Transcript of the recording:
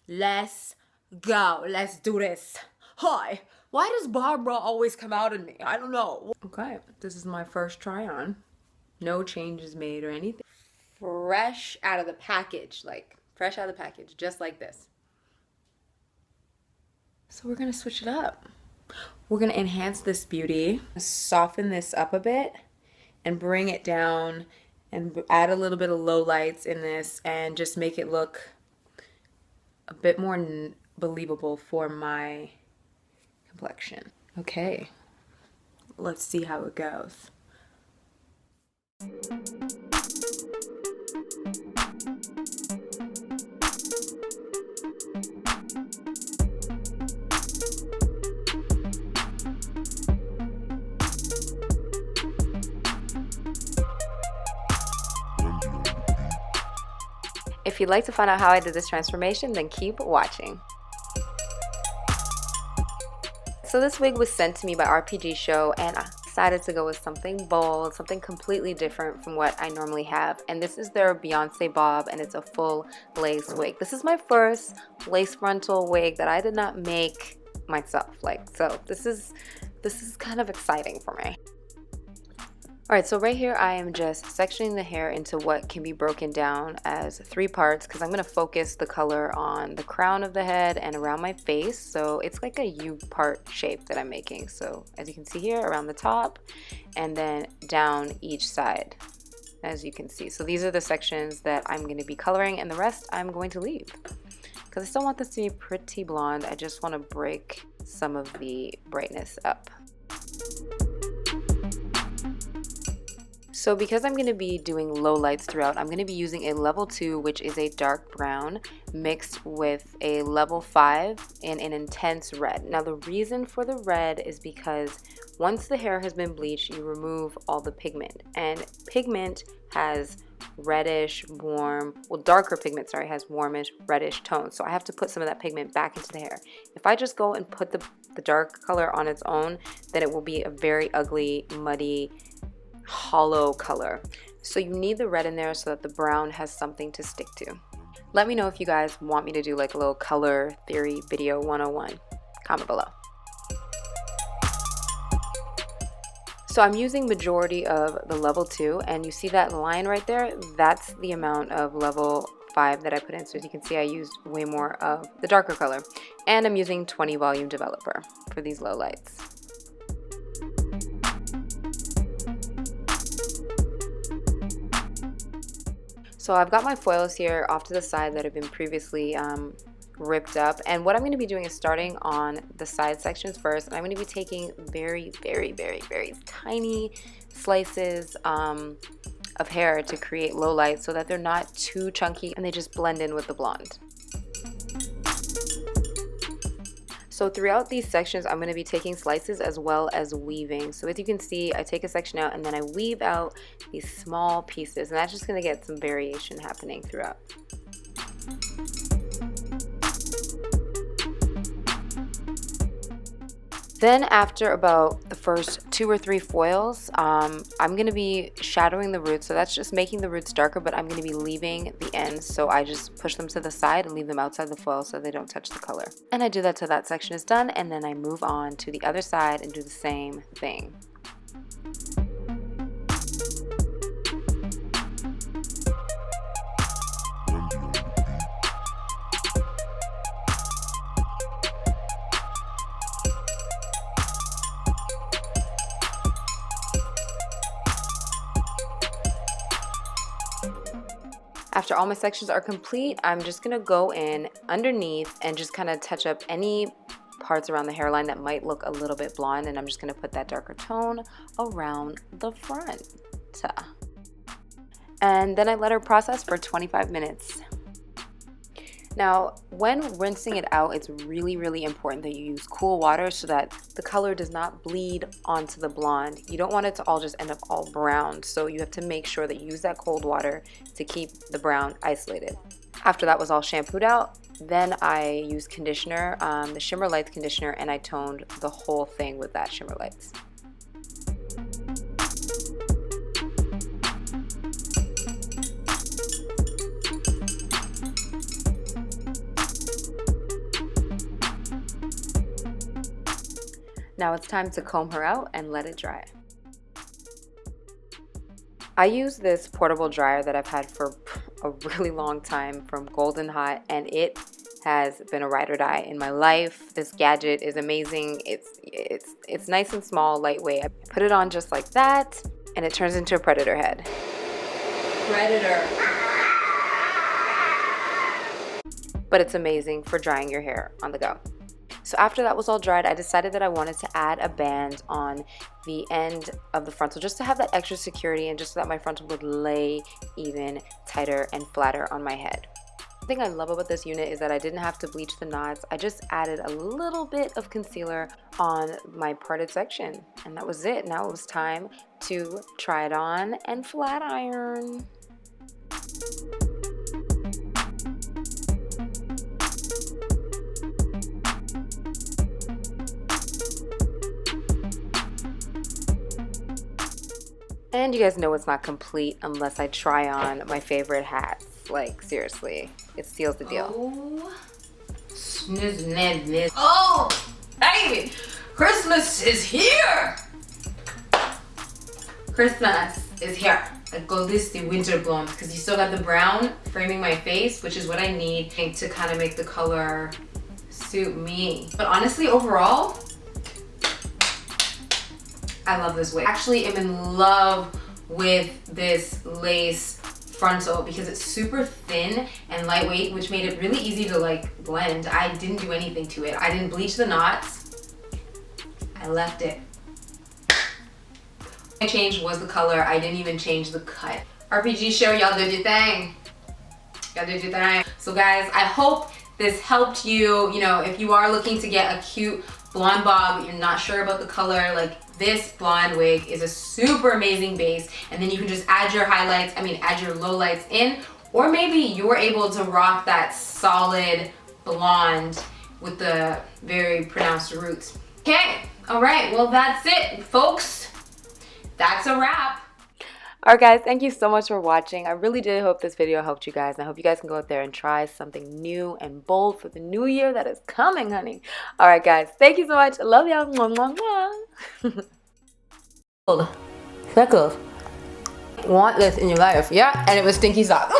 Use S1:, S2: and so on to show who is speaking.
S1: Let's go. Let's do this. Hi. Why does Barbara always come out in me? I don't know. Okay, this is my first try on. No changes made or anything. Fresh out of the package, like fresh out of the package, just like this. So we're gonna switch it up. We're gonna enhance this beauty, soften this up a bit, and bring it down and add a little bit of low lights in this and just make it look a bit more believable for my complexion. Okay, let's see how it goes. If you'd like to find out how I did this transformation, then keep watching. So this wig was sent to me by Rpgshow, and I decided to go with something bold, something completely different from what I normally have. And this is their Beyoncé Bob, and it's a full lace wig. This is my first lace frontal wig that I did not make myself. So this is kind of exciting for me. Alright, so right here I am just sectioning the hair into what can be broken down as 3 parts because I'm going to focus the color on the crown of the head and around my face. So it's like a U-part shape that I'm making. So as you can see here, around the top and then down each side, as you can see. So these are the sections that I'm going to be coloring, and the rest I'm going to leave because I still want this to be pretty blonde. I just want to break some of the brightness up. So because I'm going to be doing low lights throughout, I'm going to be using a level 2, which is a dark brown, mixed with a level 5 in an intense red. Now the reason for the red is because once the hair has been bleached, you remove all the pigment. And pigment has reddish, warm, well darker pigment, sorry, has warmish, reddish tones. So I have to put some of that pigment back into the hair. If I just go and put the dark color on its own, then it will be a very ugly, muddy, hollow color. So you need the red in there so that the brown has something to stick to. Let me know if you guys want me to do like a little color theory video 101. Comment below. So I'm using majority of the level 2, and you see that line right there? That's the amount of level 5 that I put in. So as you can see, I used way more of the darker color, and I'm using 20 volume developer for these low lights. So I've got my foils here off to the side that have been previously ripped up, and what I'm going to be doing is starting on the side sections first, and I'm going to be taking very, very, very, very tiny slices of hair to create low lights so that they're not too chunky and they just blend in with the blonde. So throughout these sections, I'm going to be taking slices as well as weaving. So as you can see, I take a section out and then I weave out these small pieces, and that's just going to get some variation happening throughout. Then after about the first 2 or 3 foils, I'm going to be shadowing the roots. So that's just making the roots darker, but I'm going to be leaving the ends. So I just push them to the side and leave them outside the foil so they don't touch the color. And I do that till that section is done, and then I move on to the other side and do the same thing. After all my sections are complete, I'm just going to go in underneath and just kind of touch up any parts around the hairline that might look a little bit blonde, and I'm just going to put that darker tone around the front. And then I let her process for 25 minutes. Now, when rinsing it out, it's really, really important that you use cool water so that the color does not bleed onto the blonde. You don't want it to all just end up all brown, so you have to make sure that you use that cold water to keep the brown isolated. After that was all shampooed out, then I used conditioner, the Shimmer Lights conditioner, and I toned the whole thing with that Shimmer Lights. Now it's time to comb her out and let it dry. I use this portable dryer that I've had for a really long time from Golden Hot, and it has been a ride or die in my life. This gadget is amazing. It's nice and small, lightweight. I put it on just like that, and it turns into a predator head. Predator. But it's amazing for drying your hair on the go. So after that was all dried, I decided that I wanted to add a band on the end of the frontal just to have that extra security and just so that my frontal would lay even tighter and flatter on my head. The thing I love about this unit is that I didn't have to bleach the knots. I just added a little bit of concealer on my parted section, and that was it. Now it was time to try it on and flat iron. And you guys know it's not complete unless I try on my favorite hats. Like, seriously, it seals the deal.
S2: Oh, snizz. Oh, baby, Christmas is here. Christmas is here. I call this the winter blonde because you still got the brown framing my face, which is what I need to kind of make the color suit me. But honestly, overall, I love this wig. Actually, I'm in love with this lace frontal because it's super thin and lightweight, which made it really easy to like blend. I didn't do anything to it. I didn't bleach the knots. I left it. What I changed was the color. I didn't even change the cut. Rpgshow, y'all did your thing. Y'all did your thing. So guys, I hope this helped you. You know, if you are looking to get a cute blonde bob, you're not sure about the color, like this blonde wig is a super amazing base, and then you can just add your highlights, add your lowlights in, or maybe you're able to rock that solid blonde with the very pronounced roots. Okay, all right, well that's it, folks. That's a wrap.
S1: Alright guys, thank you so much for watching. I really did hope this video helped you guys, and I hope you guys can go out there and try something new and bold for the new year that is coming, honey. Alright guys, thank you so much. I love y'all. Mwah, mwah, mwah.
S2: Freckles. Want this in your life, yeah? And it was stinky socks.